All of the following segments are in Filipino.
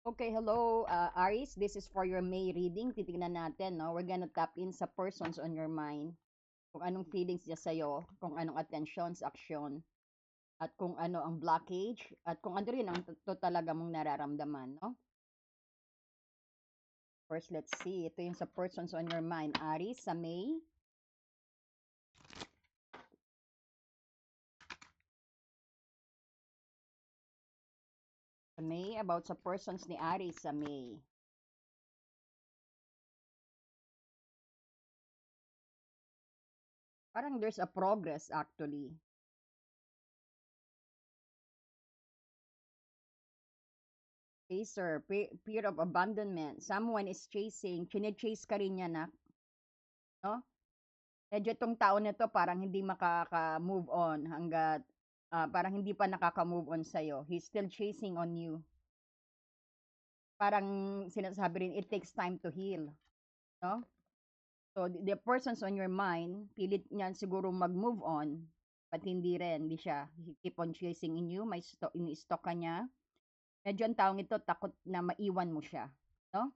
Okay, hello, Aris. This is for your May reading. Titignan natin, no? We're gonna tap in sa persons on your mind. Kung anong feelings niya sa'yo, kung anong attentions, action, at kung ano ang blockage, at kung ano rin ang to talaga mong nararamdaman, no? First, let's see. Ito yung sa persons on your mind. Aris, sa May. Sa May, about sa persons ni Aris sa May. Parang there's a progress, actually. Chaser, fear of abandonment. Someone is chasing. Chine-chase ka rin niya na, no? Medyo itong tao na 'to parang hindi makaka-move on hangga't, parang hindi pa nakaka-move on sa'yo. He's still chasing on you. Parang sinasabi rin, it takes time to heal, 'no? So, the persons on your mind, pilit niyan siguro mag-move on, but hindi rin, hindi siya. He keep on chasing in you, may ini-stalk ka niya. Medyo ang taong ito takot na maiwan mo siya, 'no?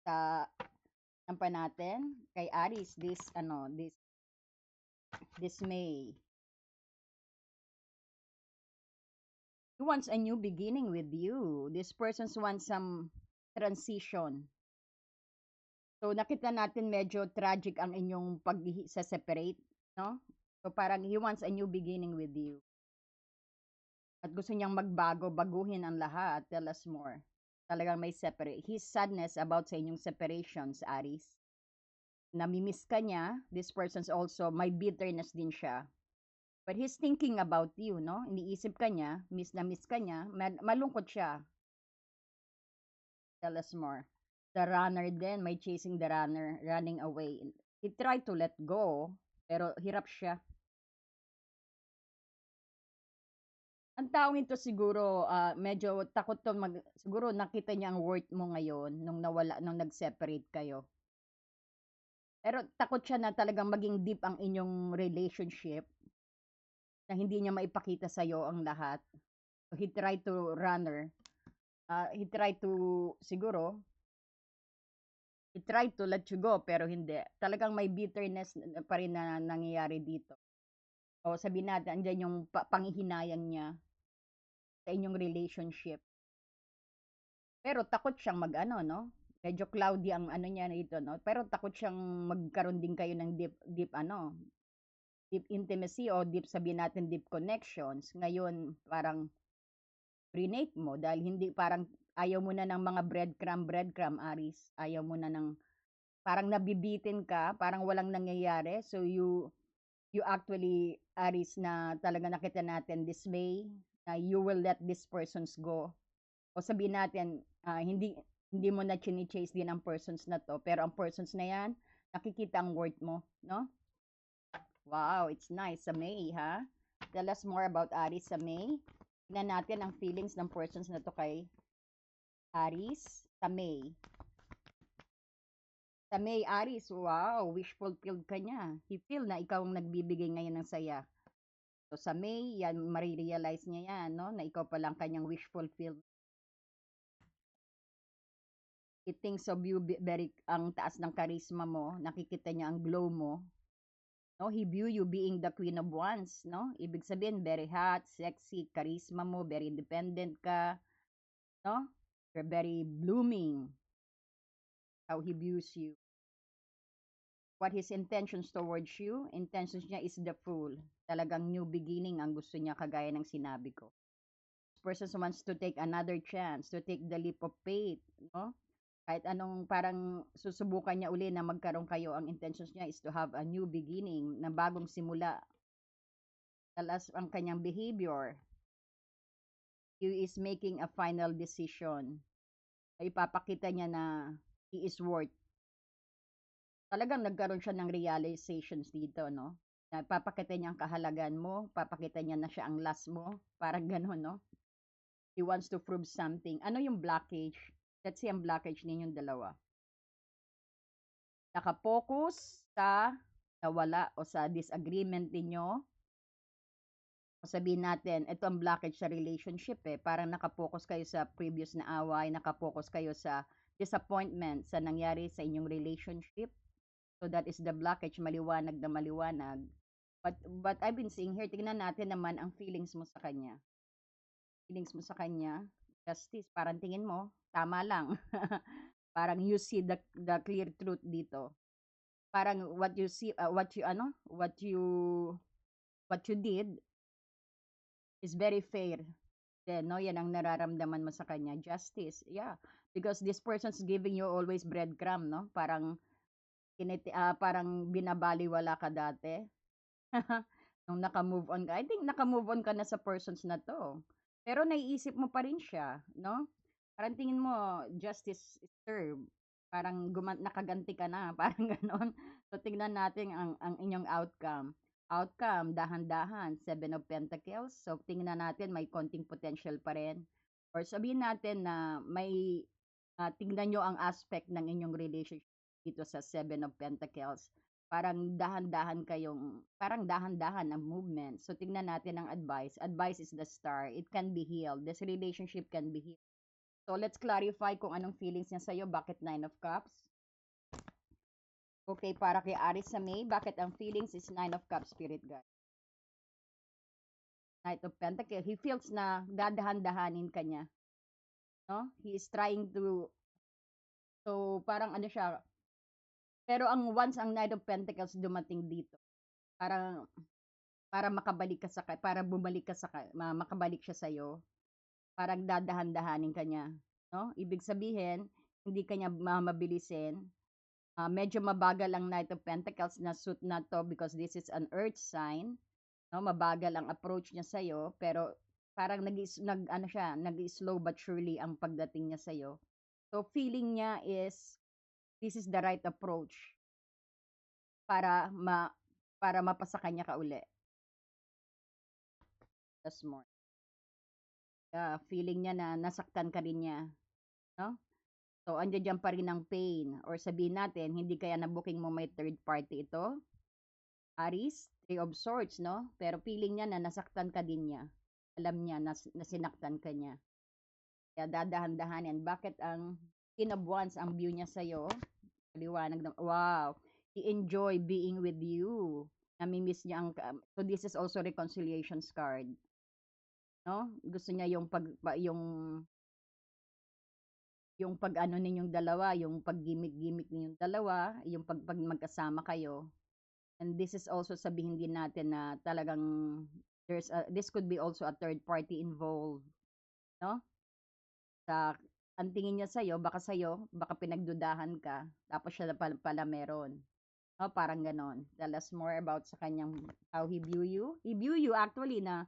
Sa ano pa natin, kay Aries, this May. He wants a new beginning with you. This person wants some transition. So nakita natin medyo tragic ang inyong sa separate, no? So parang he wants a new beginning with you. At gusto niyang magbago, baguhin ang lahat. Tell us more. Talagang may separate. His sadness about sa inyong separations, Aris. Namimiss ka niya. This person's also, may bitterness din siya. But he's thinking about you, no? Iniisip ka niya, miss na miss ka niya, malungkot siya. Tell us more. The runner din, may chasing the runner, running away. He tried to let go, pero hirap siya. Ang taong ito siguro, medyo takot to siguro nakita niya ang worth mo ngayon nung nawala, nung nag-separate kayo. Pero takot siya na talagang maging deep ang inyong relationship, na hindi niya maipakita sa'yo ang lahat. So he tried to runner, he tried to, siguro, he tried to let you go, pero hindi. Talagang may bitterness pa rin na nangyayari dito. O sabihin natin, andyan yung panghihinayang niya sa inyong relationship. Pero takot siyang mag-ano, no? Medyo cloudy ang ano niya dito, no? Pero takot siyang magkaroon din kayo ng deep ano, deep intimacy o deep, sabihin natin, deep connections. Ngayon, parang renate mo dahil hindi, parang ayaw mo na ng mga breadcrumb, Aris. Ayaw mo na ng, parang nabibitin ka, parang walang nangyayari. So you actually, Aris, na talaga nakita natin dismay, na you will let these persons go. O sabihin natin, hindi mo na chini-chase din ang persons na to, pero ang persons na yan, nakikita ang worth mo, no? Wow, it's nice. Sa May, ha? Tell us more about Aris sa May. Tignan natin ang feelings ng persons na to kay Aris sa May. Sa May, Aris, wow, wish fulfilled ka niya. He feel na ikaw ang nagbibigay ngayon ng saya. So sa May, yan, marirealize niya yan, no? Na ikaw pa lang kanyang wish fulfilled. He thinks of you very, ang taas ng charisma mo, nakikita niya ang glow mo. No, he view you being the queen of wands, no? Ibig sabihin, very hot, sexy, charisma mo, very independent ka, no? You're very blooming, how he views you. What his intentions towards you, intentions niya is the fool. Talagang new beginning ang gusto niya, kagaya ng sinabi ko. This person wants to take another chance, to take the leap of faith, no? Kahit anong, parang susubukan niya uli na magkaroon kayo, ang intentions niya is to have a new beginning, na bagong simula. Talas ang kanyang behavior. He is making a final decision. Ipapakita niya na he is worth. Talagang nagkaroon siya ng realizations dito, no? Na papakita niya ang kahalagan mo, papakita niya na siya ang last mo, parang gano'n, no? He wants to prove something. Ano yung blockage? Let's see ang blockage ninyong dalawa. Nakapokus sa nawala o sa disagreement ninyo. Sabihin natin, ito ang blockage sa relationship eh. Parang nakapokus kayo sa previous na away, nakapokus kayo sa disappointment sa nangyari sa inyong relationship. So that is the blockage, maliwanag na maliwanag. But I've been seeing here, tingnan natin naman ang feelings mo sa kanya. Feelings mo sa kanya, justice, parang tingin mo, tama lang. Parang you see the clear truth dito. Parang what you see, what you did is very fair. Then, no, yan ang nararamdaman mo sa kanya, justice. Yeah, because this person's giving you always breadcrumb, no? Parang binabaliwala ka dati. Nung naka-move on ka. I think naka-move on ka na sa persons na to. Pero naiisip mo pa rin siya, no? Parang tingin mo, justice is served. Parang nakaganti ka na, parang ganon. So, tingnan natin ang inyong outcome. Outcome, dahan-dahan, Seven of Pentacles. So, tingnan natin, may konting potential pa rin. Or sabihin natin na may, tingnan nyo ang aspect ng inyong relationship dito sa Seven of Pentacles. Parang dahan-dahan ang movement. So, tingnan natin ang advice. Advice is the star. It can be healed. This relationship can be healed. So, let's clarify kung anong feelings niya sa'yo. Bakit Nine of Cups? Okay, para kay Aries sa May, bakit ang feelings is Nine of Cups, Spirit Guide? Knight of Pentacles, he feels na dadahan-dahanin ka niya. No? He is trying to, so parang ano siya, pero once ang Knight of Pentacles dumating dito, parang, para makabalik ka para bumalik ka makabalik siya sa'yo, parang dadahan-dahanin ka niya. No? Ibig sabihin, hindi ka niya mamabilisin. Medyo mabagal ang Knight of Pentacles na suit na to because this is an earth sign. No, mabagal ang approach niya sa iyo, pero parang nag-slow but surely ang pagdating niya sa iyo. So feeling niya is this is the right approach para para mapasa kanya ka uli. That's more. Feeling niya na nasaktan ka rin niya, no? So andiyan pa rin ang pain, or sabihin natin hindi kaya na booking mo may third party ito. Aries, Three of Swords, no? Pero feeling niya na nasaktan ka din niya. Alam niya na sinaktan ka niya. Kaya dadahan-dahanin. Bakit ang Queen of Wands ang view niya sa'yo? Liwanag na, wow, he enjoy being with you. Namimiss niya so this is also reconciliations card. No? Gusto niya yung pag-ano ninyong dalawa, yung pag-gimmick-gimmick ninyong dalawa, yung pag magkasama kayo. And this is also sabihin din natin na talagang this could be also a third party involved, no? Sa ang tingin niya sa'yo, baka pinagdudahan ka, tapos siya na pala meron. No, parang ganon. Tell us more about sa kanyang, how he view you. He view you actually na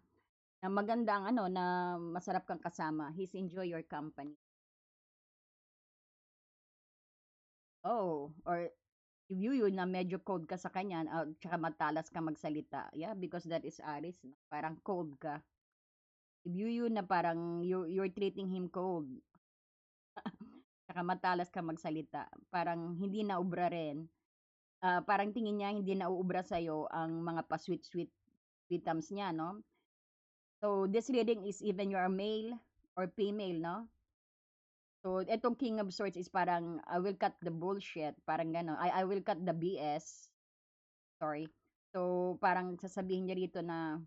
maganda ang na masarap kang kasama. He's enjoy your company. Oh, or he view you na medyo cold ka sa kanya, tsaka matalas ka magsalita. Yeah, because that is Aries. No? Parang cold ka. He view you na parang you're treating him cold. Tsaka matalas ka magsalita. Parang hindi na ubra rin. Parang tingin niya hindi na uubra sa'yo ang mga pa-sweet sweetums niya, no? So, this reading is even you're male or female, no? So, etong King of Swords is parang, I will cut the bullshit. Parang gano'n. I will cut the BS. Sorry. So, parang sasabihin niya rito na,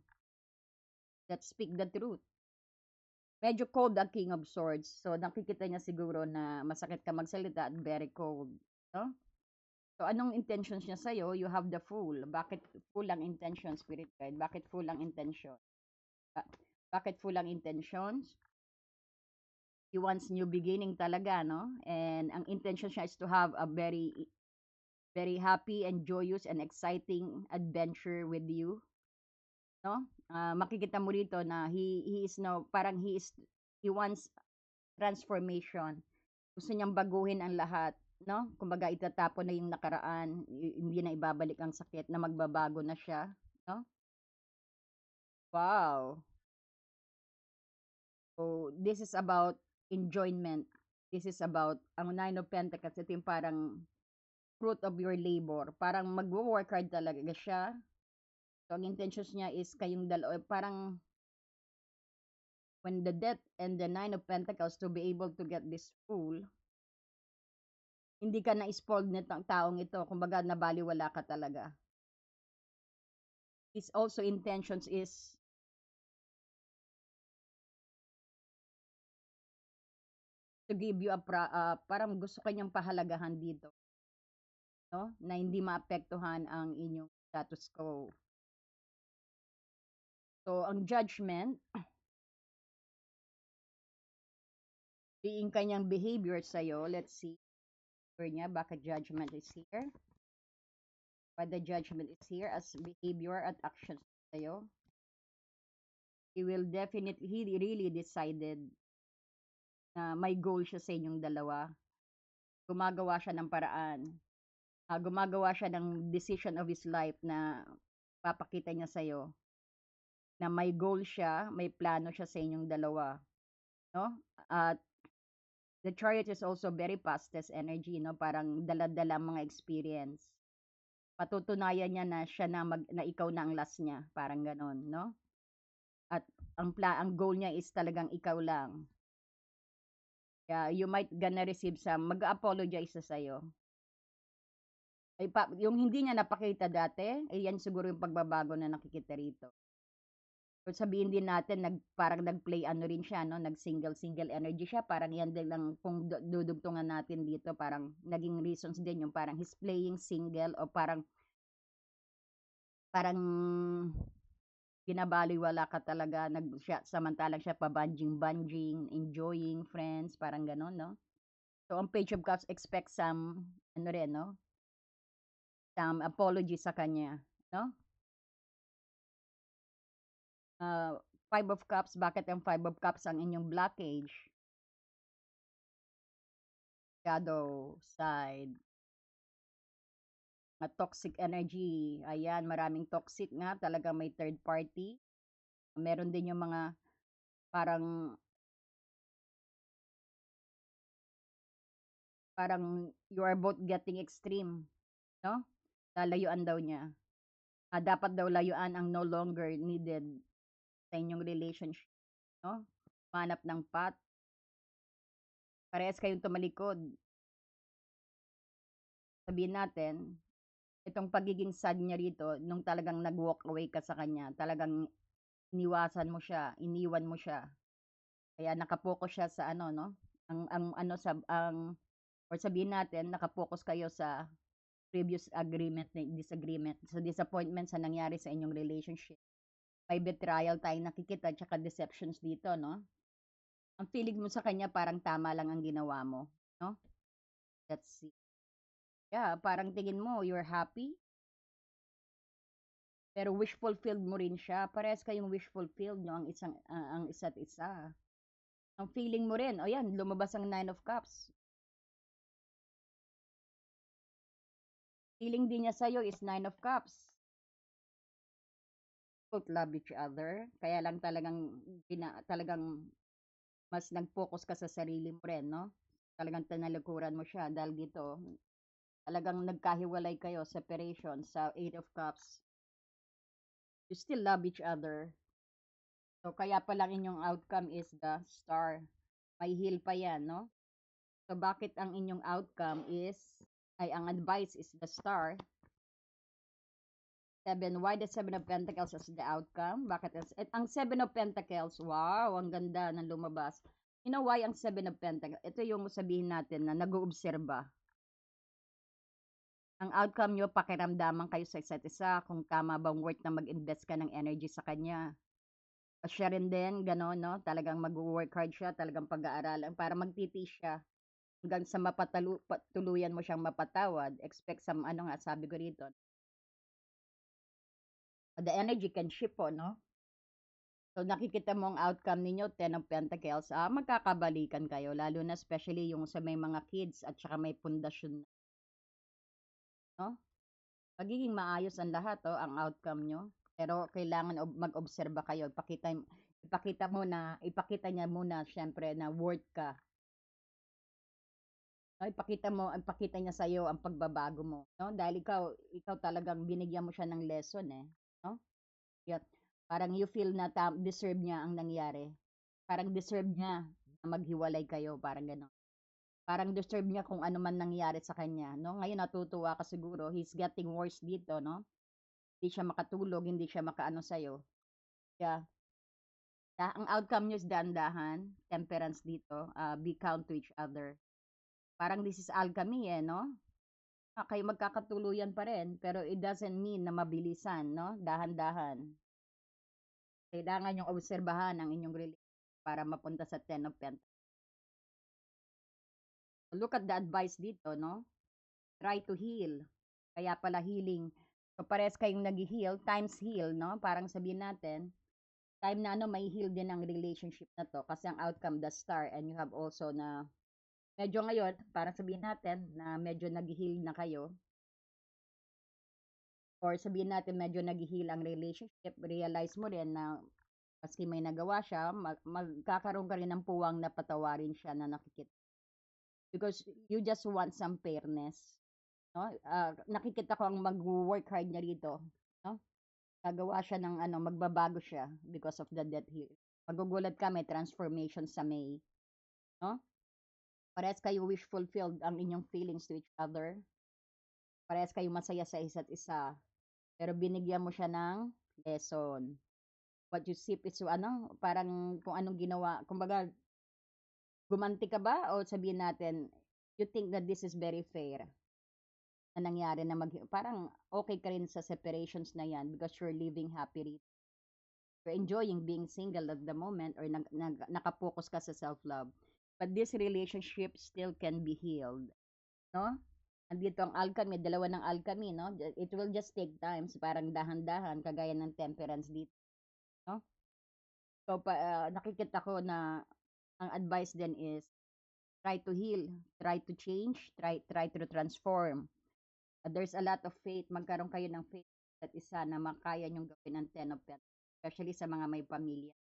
let's speak the truth. Medyo cold ang King of Swords. So, nakikita niya siguro na masakit ka magsalita at very cold. No? So, anong intentions niya sa'yo? You have the Fool. Bakit full ang intention, Spirit Guide? Bakit full ang intention? Bakit full ang intentions? He wants new beginning talaga, no? And ang intention niya is to have a very, very happy and joyous and exciting adventure with you. No? Makikita mo rito na he is no, parang he wants transformation. Gusto niyang baguhin ang lahat, no? Kumbaga itatapon na yung nakaraan, hindi na ibabalik ang sakit, na magbabago na siya, no? Wow. So this is about enjoyment. This is about ang Nine of Pentacles, ito yung parang fruit of your labor. Parang magwo-work hard talaga siya. So, ang intentions niya is kayong dalawa, parang when the death and the nine of pentacles to be able to get this fool, hindi ka na-spoiled nitong taong ito. Kumbaga, nabaliwala ka talaga. His also intentions is to give you parang gusto kanyang pahalagahan dito, no? Na hindi maapektuhan ang inyong status quo. So, ang judgment, being kanyang behavior sa'yo, let's see, niya, bakit judgment is here? Why the judgment is here as behavior at actions sa'yo? He really decided na may goal siya sa inyong dalawa. Gumagawa siya ng paraan. Gumagawa siya ng decision of his life na papakita niya sa'yo na may goal siya, may plano siya sa inyong dalawa, no? At the Chariot is also very past tense energy, no? Parang dala-dala mga experience. Patutunayan niya na siya na ikaw na ang last niya, parang ganon, no? At ang goal niya is talagang ikaw lang. Yeah, you might gonna receive some, mag-apologize sa sa'yo. Yung hindi niya napakita dati, yan siguro yung pagbabago na nakikita rito. So, sabihin din natin, parang nag-play ano rin siya, no? Nag-single energy siya. Parang yan din lang, kung dudugtungan natin dito, parang naging reasons din yung parang he's playing single o parang binabaliwala ka talaga, samantalang siya pa-banjing, enjoying friends, parang ganon, no? So, ang Page of Cups expect some, ano rin, no? Some apology sa kanya, no? Five of Cups, bakit ang Five of Cups ang inyong blockage? Shadow side. Toxic energy. Ayan, maraming toxic nga. Talaga may third party. Meron din yung mga parang you are both getting extreme, no? Lalayuan daw niya. Dapat daw layuan ang no longer needed sa inyong relationship, no? Manap ng path. Parehas kayong tumalikod. Sabihin natin, itong pagiging sad niya rito, nung talagang nag-walk away ka sa kanya, talagang iniwan mo siya. Kaya nakapokus siya sa ano, no? Or sabihin natin, nakapokus kayo sa previous agreement, disagreement, sa disappointment sa nangyari sa inyong relationship. May betrayal tayong nakikita, tsaka deceptions dito, no? Ang feeling mo sa kanya, parang tama lang ang ginawa mo, no? Let's see. Yeah, parang tingin mo, you're happy, pero wish fulfilled mo rin siya. Parehas kayong wish fulfilled, no? Ang isa't isa. Ang feeling mo rin, o yan, lumabas ang Nine of Cups. Feeling din niya sa'yo is Nine of Cups. Both love each other. Kaya lang talagang mas nag-focus ka sa sarili mo rin, no? Talagang tinalikuran mo siya dahil dito, talagang nagkahiwalay kayo, separation sa Eight of Cups. You still love each other. So, kaya palang inyong outcome is the Star. May heal pa yan, no? So, bakit ang inyong outcome ang advice is the Star? Why the Seven of Pentacles as the outcome? Bakit ang Seven of Pentacles, wow, ang ganda ng lumabas. You know why ang Seven of Pentacles? Ito yung sabihin natin na nag-uobserba. Ang outcome nyo, pakiramdaman kayo sa isa't isa, kung tama bang worth na mag-invest ka ng energy sa kanya. O siya rin din, gano'n, no? Talagang mag-work hard siya, talagang pag-aaralan, para magtitiis siya. Hanggang sa tuluyan mo siyang mapatawad. Expect some, sabi ko rito, the energy can shift po, no? So, nakikita mo ang outcome ninyo, Ten of Pentacles, magkakabalikan kayo, lalo na especially yung sa may mga kids at saka may pundasyon, no? Magiging maayos ang lahat, ang outcome nyo. Pero kailangan mag-obserba kayo. Ipakita niya muna, syempre, na worth ka. No, ipakita niya sa iyo ang pagbabago mo, no? Dahil ikaw talagang binigyan mo siya ng lesson, no? Yep. Parang you feel na deserve niya ang nangyari. Parang deserve niya na maghiwalay kayo, parang gano'n. Parang deserve niya kung ano man nangyari sa kanya, no? Ngayon natutuwa ka siguro, he's getting worse dito, no? Hindi siya makatulog, hindi siya makaano sa'yo. Yeah. Ang outcome niyo is dahan-dahan, temperance dito, be kind to each other. Parang this is alchemy eh, no? Kayo magkakatuluyan pa rin, pero it doesn't mean na mabilisan, no? Dahan-dahan. Kailangan yung obserbahan ang inyong relationship para mapunta sa Ten of Pentacles. Look at the advice dito, no? Try to heal. Kaya pala healing. So, pares kayong nag-heal, times heal, no? Parang sabihin natin, time na ano, may heal din ang relationship na to kasi ang outcome, the star, and you have also na medyo ngayon, parang sabihin natin na medyo nag-heal na kayo or sabihin natin medyo nag-heal ang relationship, realize mo rin na maski may nagawa siya, magkakaroon ka rin ng puwang na patawarin siya na nakikita. Because you just want some fairness. No? Nakikita ko ang mag-work hard niya rito. No? Gagawa siya ng ano, magbabago siya because of the death here. Magugulat ka, may transformation sa May. No? Parehas kayo wish fulfilled ang inyong feelings to each other. Parehas kayo masaya sa isa't isa. Pero binigyan mo siya ng lesson. What you sip is ano, parang kung anong ginawa. Kumbaga, gumanti ka ba o sabihin natin, you think that this is very fair na nangyari na parang okay ka rin sa separations na yan because you're living happily. You're enjoying being single at the moment or nakapokus ka sa self-love. But this relationship still can be healed. No? Andito ang alchemy, dalawa ng alchemy, no? It will just take time. So, parang dahan-dahan, kagaya ng temperance dito. No? So, nakikita ko na ang advice din is try to heal, try to change, try to transform. There's a lot of faith, magkaroon kayo ng faith at isa na makaya niyong gawin ang Ten of Pentacles, especially sa mga may pamilya.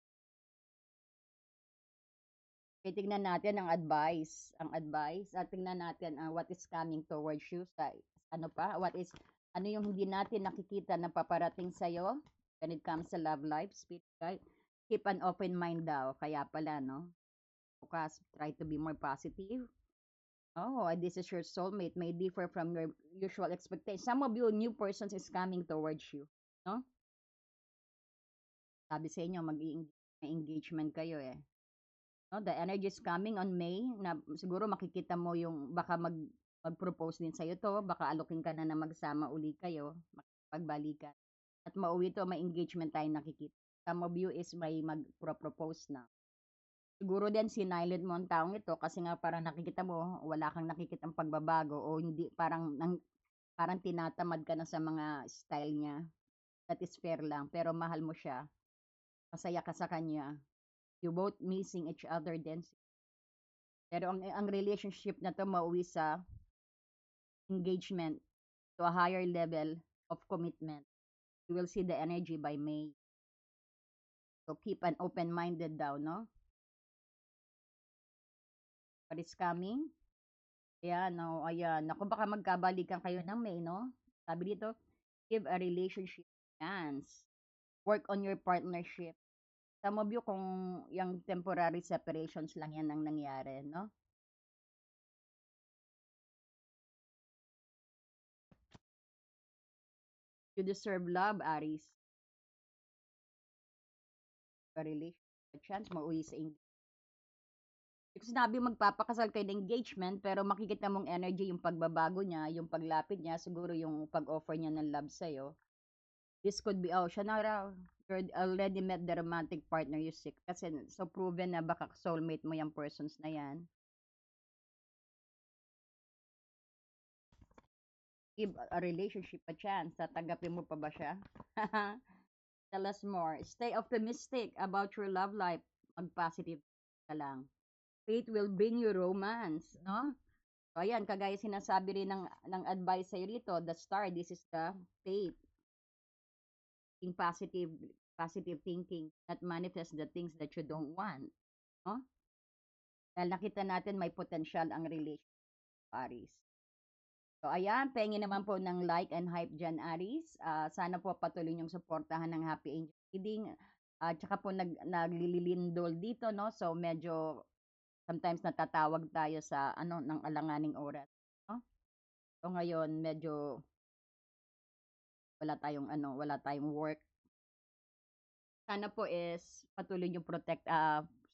Titingnan natin ang advice, at tingnan natin what is coming towards you sa ano pa, ano yung hindi natin nakikita na paparating sa iyo when it comes to love life, spirit guide. Keep an open mind daw, kaya pala, no? Bukas, try to be more positive. Oh, this is your soulmate may differ from your usual expectation. Some of you, new persons is coming towards you, no? Sabi sa inyo, may engagement kayo eh. No, the energy is coming on May na siguro makikita mo yung baka mag-propose din sa iyo to, baka alokin ka na na magsama uli kayo, makipagbalikan. At mauwi to, may engagement tayo nakikita. Some of you is may mag-propose na. Siguro din sinilent mo ang taong ito kasi nga parang nakikita mo, wala kang nakikitang pagbabago o hindi, parang tinatamad ka na sa mga style niya. That is fair lang, pero mahal mo siya. Masaya ka sa kanya. You both missing each other din. Pero ang relationship na to mauwi sa engagement to a higher level of commitment. You will see the energy by May. So keep an open-minded daw, no? What is coming? Ayan, no, ayan. Naku, baka magkabalikan kayo ng May, no? Sabi dito, give a relationship chance. Work on your partnership. Some of you, kung yung temporary separations lang yan ang nangyari, no? You deserve love, Aries. A relationship chance, mauwi sa engagement. Kasi sinabi magpapakasal kayo ng engagement, pero makikita mong energy yung pagbabago niya, yung paglapit niya, siguro yung pag-offer niya ng love sa'yo. This could be, oh, siya na raw. You already met the romantic partner you seek. Kasi so proven na baka soulmate mo yung persons na yan. Give a relationship a chance. Tatanggapin mo pa ba siya? Tell us more. Stay optimistic about your love life. Mag-positive ka lang. Fate will bring you romance, no? So, ayan, kagaya sinasabi rin ng advice sa'yo rito, the star, this is the fate. Being positive thinking, not manifest the things that you don't want, no? Dahil nakita natin may potential ang relationship, Aries. So ayan, pengi naman po ng like and hype diyan, Aris. Sana po patuloy niyong suportahan ng Happy Angel Reading. Tsaka po naglilindol dito, no? So medyo sometimes natatawag tayo sa ano ng alanganing oras, no? So ngayon medyo wala tayong work. Sana po is patuloy niyong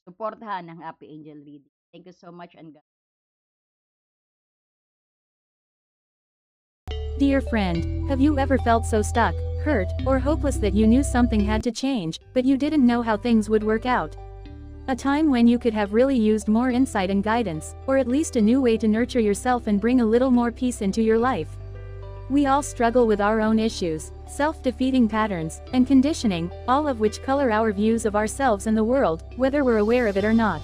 suportahan ng Happy Angel Reading. Thank you so much and God. Dear friend, have you ever felt so stuck, hurt, or hopeless that you knew something had to change, but you didn't know how things would work out? A time when you could have really used more insight and guidance, or at least a new way to nurture yourself and bring a little more peace into your life. We all struggle with our own issues, self-defeating patterns, and conditioning, all of which color our views of ourselves and the world, whether we're aware of it or not.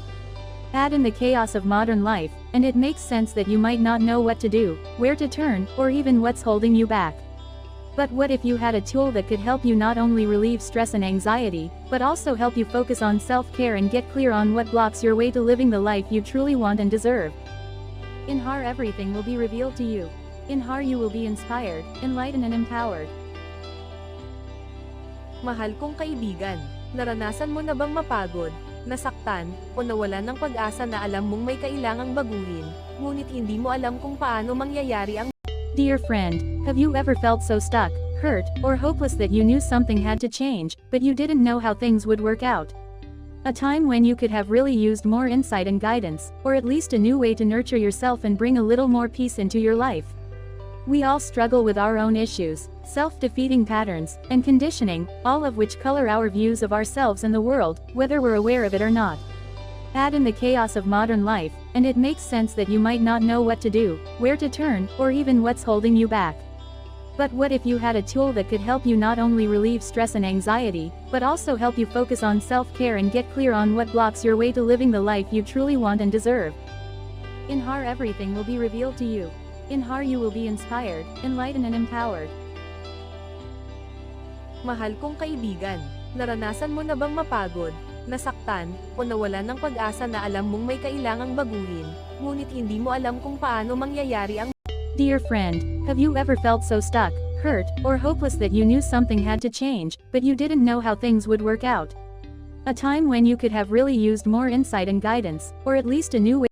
Add in the chaos of modern life, and it makes sense that you might not know what to do, where to turn, or even what's holding you back. But what if you had a tool that could help you not only relieve stress and anxiety, but also help you focus on self-care and get clear on what blocks your way to living the life you truly want and deserve? In HAR, everything will be revealed to you. In HAR, you will be inspired, enlightened and empowered. Mahal kong kaibigan, naranasan mo na bang mapagod, nasaktan, o nawalan ng pag-asa na alam mong may kailangang baguhin, ngunit hindi mo alam kung paano mangyayari ang... Dear friend, have you ever felt so stuck, hurt, or hopeless that you knew something had to change, but you didn't know how things would work out? A time when you could have really used more insight and guidance, or at least a new way to nurture yourself and bring a little more peace into your life. We all struggle with our own issues, self-defeating patterns, and conditioning, all of which color our views of ourselves and the world, whether we're aware of it or not. Add in the chaos of modern life, and it makes sense that you might not know what to do, where to turn, or even what's holding you back. But what if you had a tool that could help you not only relieve stress and anxiety, but also help you focus on self-care and get clear on what blocks your way to living the life you truly want and deserve? In HAR, everything will be revealed to you. In HAR, you will be inspired, enlightened and empowered. Mahal kong kaibigan, naranasan mo na bang mapagod, nasaktan, o nawalan ng pag-asa na alam mong may kailangang baguhin, ngunit hindi mo alam kung paano mangyayari ang... Dear friend, have you ever felt so stuck, hurt, or hopeless that you knew something had to change, but you didn't know how things would work out? A time when you could have really used more insight and guidance, or at least a new way